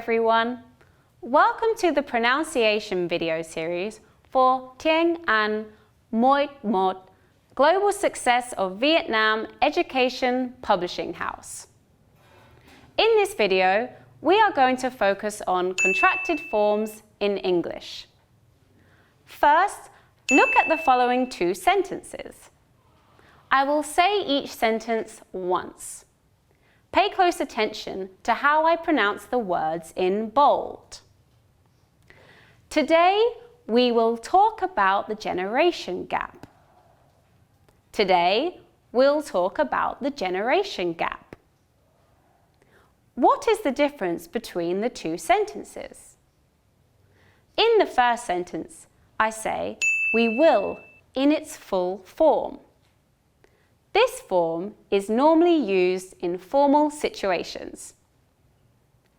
everyone! Welcome to the pronunciation video series for Tiếng Anh Mỗi Một, Global Success of Vietnam Education Publishing House. In this video, we are going to focus on contracted forms in English. First, look at the following two sentences. I will say each sentence once. Pay close attention to how I pronounce the words in bold. Today, we will talk about the generation gap. Today, we'll talk about the generation gap. What is the difference between the two sentences? In the first sentence, I say, we will in its full form. This form is normally used in formal situations.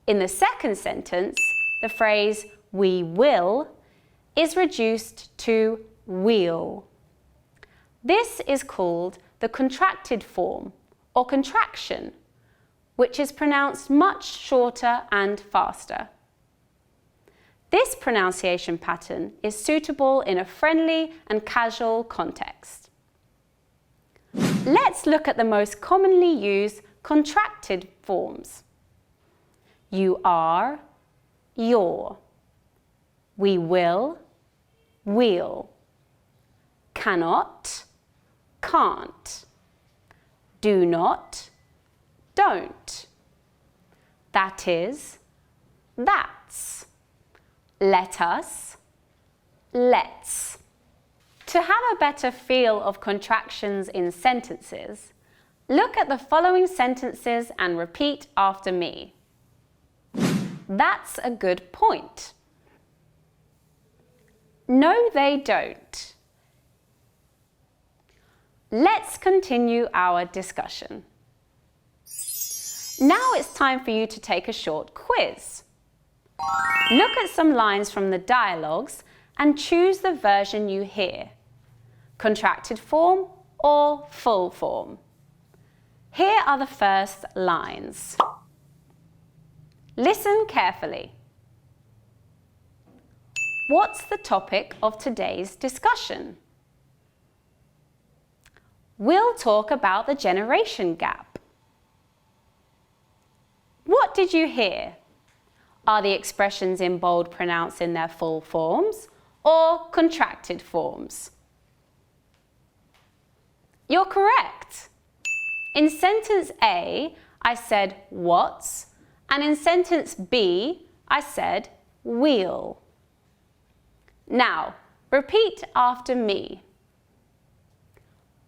In the second sentence, the phrase we will is reduced to will. This is called the contracted form or contraction, which is pronounced much shorter and faster. This pronunciation pattern is suitable in a friendly and casual context. Let's look at the most commonly used contracted forms. You are, your. We will, we'll. Cannot, can't. Do not, don't. That is, that's. Let us, let's. To have a better feel of contractions in sentences, look at the following sentences and repeat after me. That's a good point. No, they don't. Let's continue our discussion. Now it's time for you to take a short quiz. Look at some lines from the dialogues and choose the version you hear. Contracted form or full form. Here are the first lines. Listen carefully. What's the topic of today's discussion? We'll talk about the generation gap. What did you hear? Are the expressions in bold pronounced in their full forms or contracted forms? You're correct. In sentence A, I said what's, and in sentence B, I said we'll. Now, repeat after me.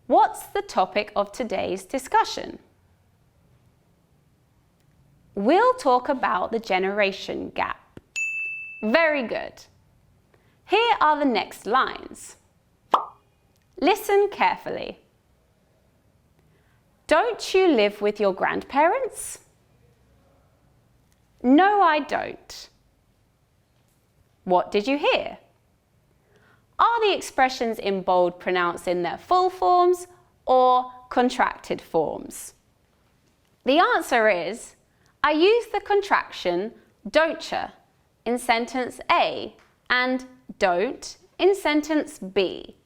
What's the topic of today's discussion? We'll talk about the generation gap. Very good. Here are the next lines. Listen carefully. Don't you live with your grandparents? No, I don't. What did you hear? Are the expressions in bold pronounced in their full forms or contracted forms? The answer is, I use the contraction don'tcha in sentence A and don't in sentence B.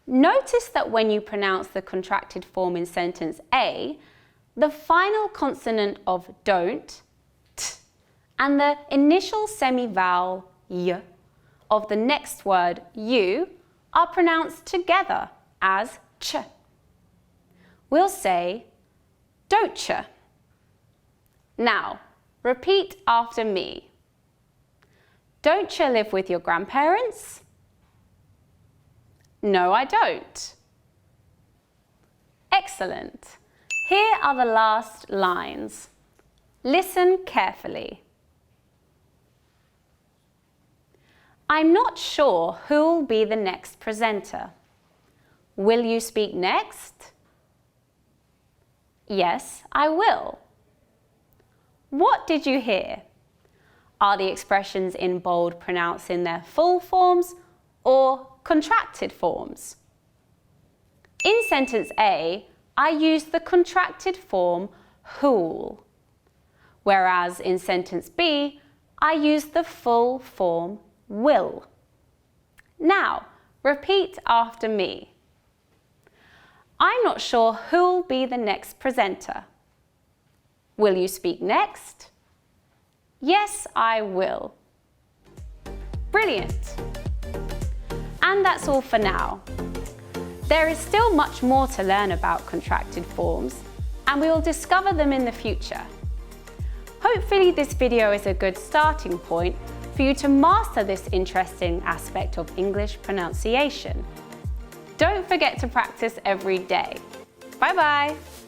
Notice that when you pronounce the contracted form in sentence A, the final consonant of don't, t, and the initial semi-vowel y of the next word you are pronounced together as ch. We'll say don'tcha. Now, repeat after me. Don't you live with your grandparents? No, I don't. Excellent. Here are the last lines. Listen carefully. I'm not sure who'll be the next presenter. Will you speak next? Yes, I will. What did you hear? Are the expressions in bold pronounced in their full forms or contracted forms? In sentence A, I used the contracted form who'll. whereas in sentence B, I use the full form will. Now, repeat after me. I'm not sure who'll be the next presenter. Will you speak next? Yes, I will. Brilliant. And that's all for now. There is still much more to learn about contracted forms, and we will discover them in the future. Hopefully this video is a good starting point for you to master this interesting aspect of English pronunciation. Don't forget to practice every day. Bye bye!